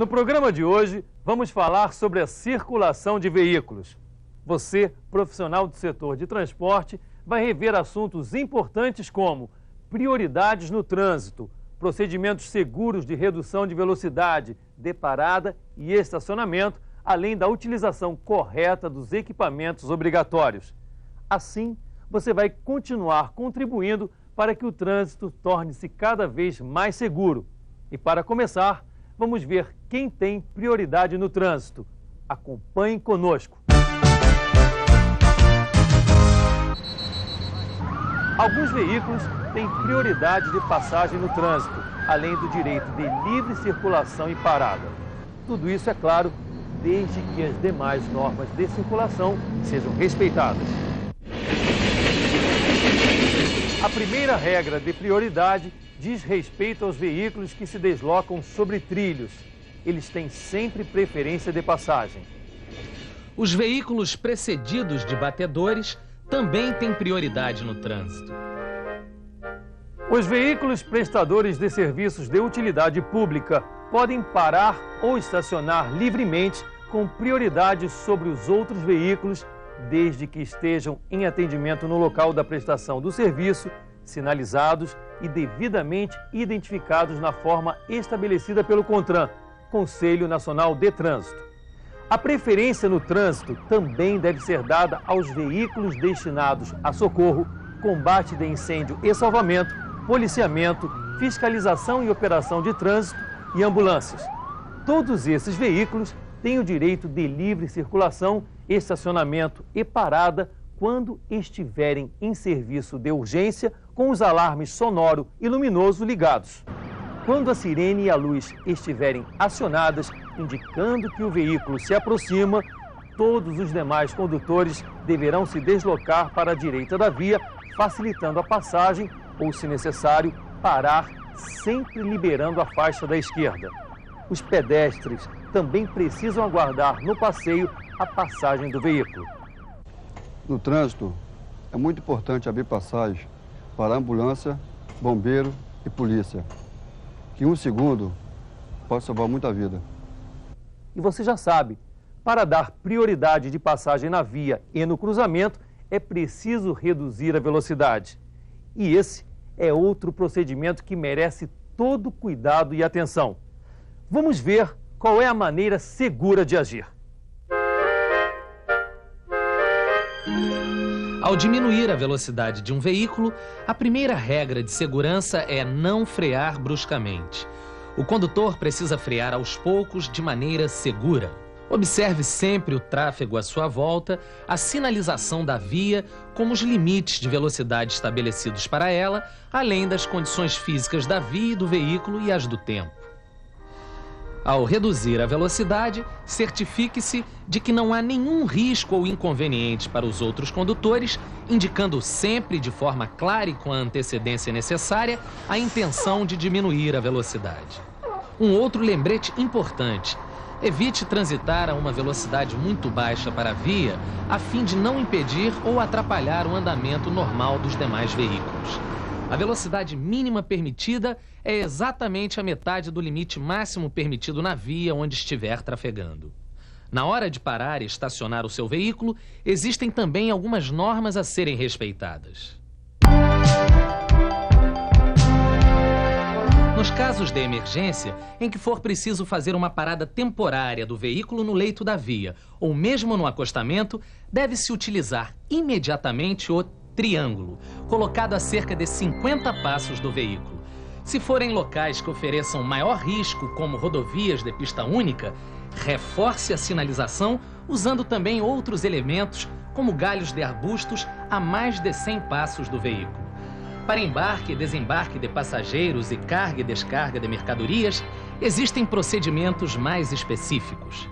No programa de hoje, vamos falar sobre a circulação de veículos. Você, profissional do setor de transporte, vai rever assuntos importantes como prioridades no trânsito, procedimentos seguros de redução de velocidade, de parada e estacionamento, além da utilização correta dos equipamentos obrigatórios. Assim, você vai continuar contribuindo para que o trânsito torne-se cada vez mais seguro. E para começar, vamos ver quem tem prioridade no trânsito. Acompanhe conosco. Alguns veículos têm prioridade de passagem no trânsito, além do direito de livre circulação e parada. Tudo isso, é claro, desde que as demais normas de circulação sejam respeitadas. A primeira regra de prioridade diz respeito aos veículos que se deslocam sobre trilhos. Eles têm sempre preferência de passagem. Os veículos precedidos de batedores também têm prioridade no trânsito. Os veículos prestadores de serviços de utilidade pública podem parar ou estacionar livremente com prioridade sobre os outros veículos, desde que estejam em atendimento no local da prestação do serviço, sinalizados e devidamente identificados na forma estabelecida pelo CONTRAN, Conselho Nacional de Trânsito. A preferência no trânsito também deve ser dada aos veículos destinados a socorro, combate de incêndio e salvamento, policiamento, fiscalização e operação de trânsito e ambulâncias. Todos esses veículos têm o direito de livre circulação, estacionamento e parada quando estiverem em serviço de urgência com os alarmes sonoro e luminoso ligados. Quando a sirene e a luz estiverem acionadas, indicando que o veículo se aproxima, todos os demais condutores deverão se deslocar para a direita da via, facilitando a passagem ou, se necessário, parar, sempre liberando a faixa da esquerda. Os pedestres também precisam aguardar no passeio a passagem do veículo. No trânsito, é muito importante abrir passagem para ambulância, bombeiro e polícia, que um segundo pode salvar muita vida. E você já sabe, para dar prioridade de passagem na via e no cruzamento, é preciso reduzir a velocidade. E esse é outro procedimento que merece todo cuidado e atenção. Vamos ver qual é a maneira segura de agir. Ao diminuir a velocidade de um veículo, a primeira regra de segurança é não frear bruscamente. O condutor precisa frear aos poucos de maneira segura. Observe sempre o tráfego à sua volta, a sinalização da via, como os limites de velocidade estabelecidos para ela, além das condições físicas da via e do veículo e as do tempo. Ao reduzir a velocidade, certifique-se de que não há nenhum risco ou inconveniente para os outros condutores, indicando sempre de forma clara e com a antecedência necessária a intenção de diminuir a velocidade. Um outro lembrete importante: evite transitar a uma velocidade muito baixa para a via, a fim de não impedir ou atrapalhar o andamento normal dos demais veículos. A velocidade mínima permitida é exatamente a metade do limite máximo permitido na via onde estiver trafegando. Na hora de parar e estacionar o seu veículo, existem também algumas normas a serem respeitadas. Nos casos de emergência, em que for preciso fazer uma parada temporária do veículo no leito da via, ou mesmo no acostamento, deve-se utilizar imediatamente o triângulo, colocado a cerca de 50 passos do veículo. Se forem locais que ofereçam maior risco, como rodovias de pista única, reforce a sinalização usando também outros elementos, como galhos de arbustos, a mais de 100 passos do veículo. Para embarque e desembarque de passageiros e carga e descarga de mercadorias, existem procedimentos mais específicos.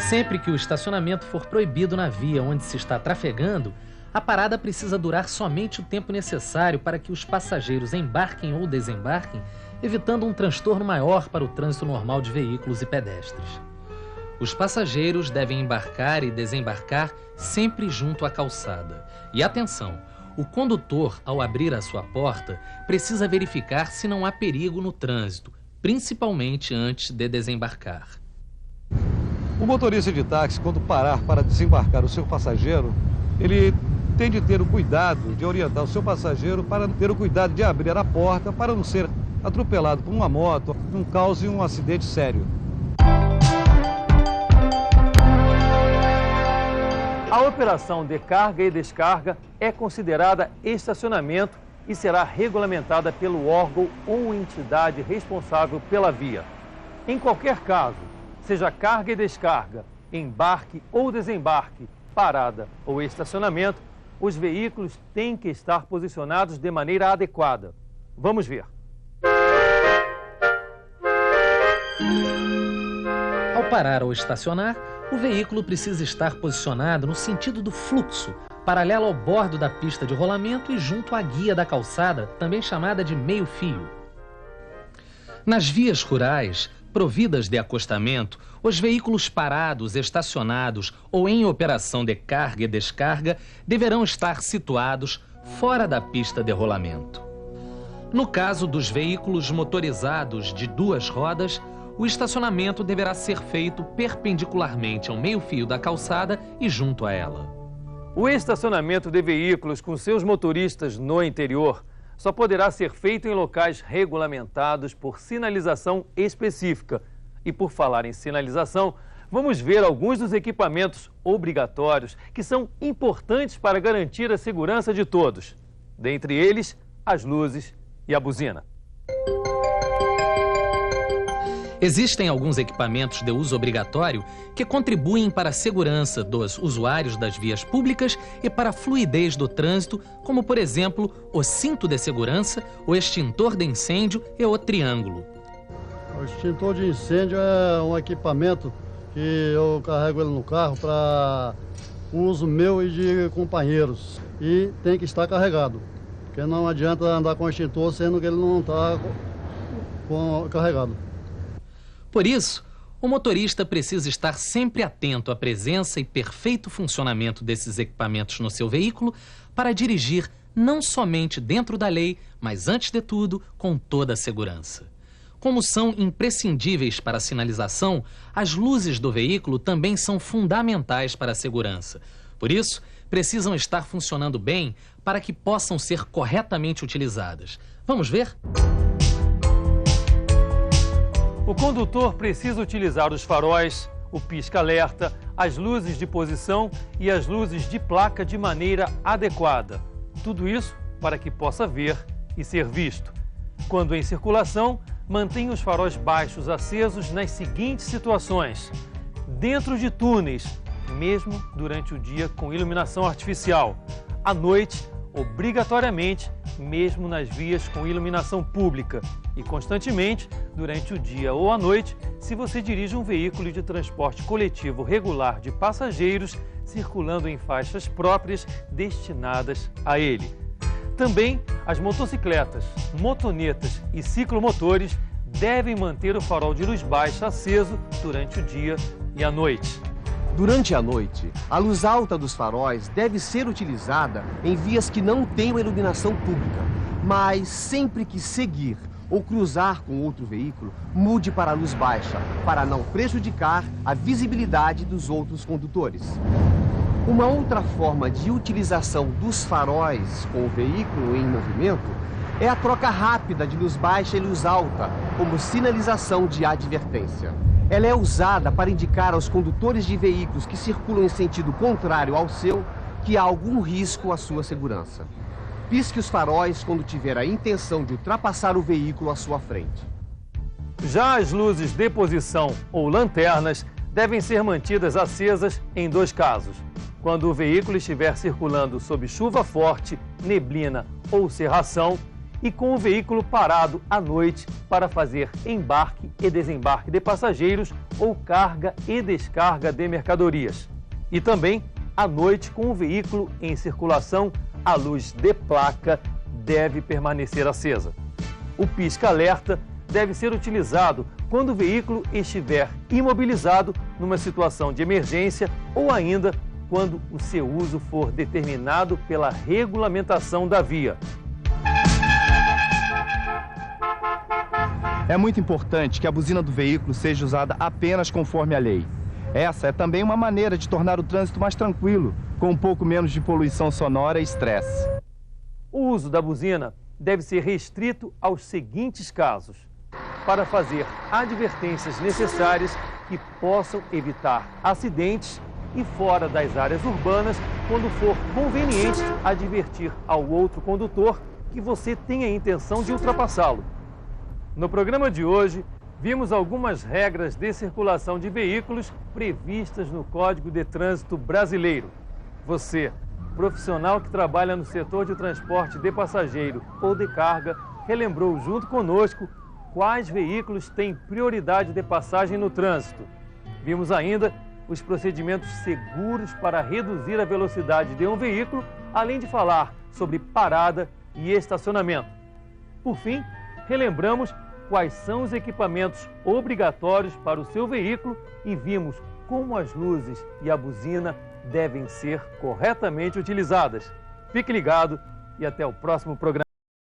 Sempre que o estacionamento for proibido na via onde se está trafegando, a parada precisa durar somente o tempo necessário para que os passageiros embarquem ou desembarquem, evitando um transtorno maior para o trânsito normal de veículos e pedestres. Os passageiros devem embarcar e desembarcar sempre junto à calçada. E atenção, O condutor, ao abrir a sua porta, precisa verificar se não há perigo no trânsito, principalmente antes de desembarcar. O motorista de táxi, quando parar para desembarcar o seu passageiro, ele tem de ter o cuidado de orientar o seu passageiro para ter o cuidado de abrir a porta para não ser atropelado por uma moto, não cause um acidente sério. A operação de carga e descarga é considerada estacionamento e será regulamentada pelo órgão ou entidade responsável pela via. Em qualquer caso, seja carga e descarga, embarque ou desembarque, parada ou estacionamento, os veículos têm que estar posicionados de maneira adequada. Vamos ver. Ao parar ou estacionar, o veículo precisa estar posicionado no sentido do fluxo, paralelo ao bordo da pista de rolamento e junto à guia da calçada, também chamada de meio-fio. Nas vias rurais, providas de acostamento, os veículos parados, estacionados ou em operação de carga e descarga deverão estar situados fora da pista de rolamento. No caso dos veículos motorizados de duas rodas, o estacionamento deverá ser feito perpendicularmente ao meio-fio da calçada e junto a ela. O estacionamento de veículos com seus motoristas no interior só poderá ser feito em locais regulamentados por sinalização específica. E por falar em sinalização, vamos ver alguns dos equipamentos obrigatórios que são importantes para garantir a segurança de todos. Dentre eles, as luzes e a buzina. Existem alguns equipamentos de uso obrigatório que contribuem para a segurança dos usuários das vias públicas e para a fluidez do trânsito, como, por exemplo, o cinto de segurança, o extintor de incêndio e o triângulo. O extintor de incêndio é um equipamento que eu carrego ele no carro para uso meu e de companheiros. E tem que estar carregado, porque não adianta andar com o extintor sendo que ele não está carregado. Por isso, o motorista precisa estar sempre atento à presença e perfeito funcionamento desses equipamentos no seu veículo para dirigir não somente dentro da lei, mas, antes de tudo, com toda a segurança. Como são imprescindíveis para a sinalização, as luzes do veículo também são fundamentais para a segurança. Por isso, precisam estar funcionando bem para que possam ser corretamente utilizadas. Vamos ver? O condutor precisa utilizar os faróis, o pisca-alerta, as luzes de posição e as luzes de placa de maneira adequada. Tudo isso para que possa ver e ser visto. Quando em circulação, mantenha os faróis baixos acesos nas seguintes situações: dentro de túneis, mesmo durante o dia com iluminação artificial; à noite, obrigatoriamente, mesmo nas vias com iluminação pública; e constantemente, durante o dia ou à noite, se você dirige um veículo de transporte coletivo regular de passageiros circulando em faixas próprias destinadas a ele. Também as motocicletas, motonetas e ciclomotores devem manter o farol de luz baixa aceso durante o dia e à noite. Durante a noite, a luz alta dos faróis deve ser utilizada em vias que não tenham iluminação pública, mas sempre que seguir ou cruzar com outro veículo, mude para a luz baixa, para não prejudicar a visibilidade dos outros condutores. Uma outra forma de utilização dos faróis com o veículo em movimento é a troca rápida de luz baixa e luz alta, como sinalização de advertência. Ela é usada para indicar aos condutores de veículos que circulam em sentido contrário ao seu que há algum risco à sua segurança. Pisque os faróis quando tiver a intenção de ultrapassar o veículo à sua frente. Já as luzes de posição ou lanternas devem ser mantidas acesas em dois casos: quando o veículo estiver circulando sob chuva forte, neblina ou cerração, e com o veículo parado à noite para fazer embarque e desembarque de passageiros ou carga e descarga de mercadorias. E também à noite com o veículo em circulação, a luz de placa deve permanecer acesa. O pisca-alerta deve ser utilizado quando o veículo estiver imobilizado numa situação de emergência ou ainda quando o seu uso for determinado pela regulamentação da via. É muito importante que a buzina do veículo seja usada apenas conforme a lei. Essa é também uma maneira de tornar o trânsito mais tranquilo, com um pouco menos de poluição sonora e estresse. O uso da buzina deve ser restrito aos seguintes casos: para fazer advertências necessárias que possam evitar acidentes e fora das áreas urbanas, quando for conveniente advertir ao outro condutor que você tem a intenção de ultrapassá-lo. No programa de hoje, vimos algumas regras de circulação de veículos previstas no Código de Trânsito Brasileiro. Você, profissional que trabalha no setor de transporte de passageiro ou de carga, relembrou junto conosco quais veículos têm prioridade de passagem no trânsito. Vimos ainda os procedimentos seguros para reduzir a velocidade de um veículo, além de falar sobre parada e estacionamento. Por fim, relembramos quais são os equipamentos obrigatórios para o seu veículo e vimos como as luzes e a buzina devem ser corretamente utilizadas. Fique ligado e até o próximo programa.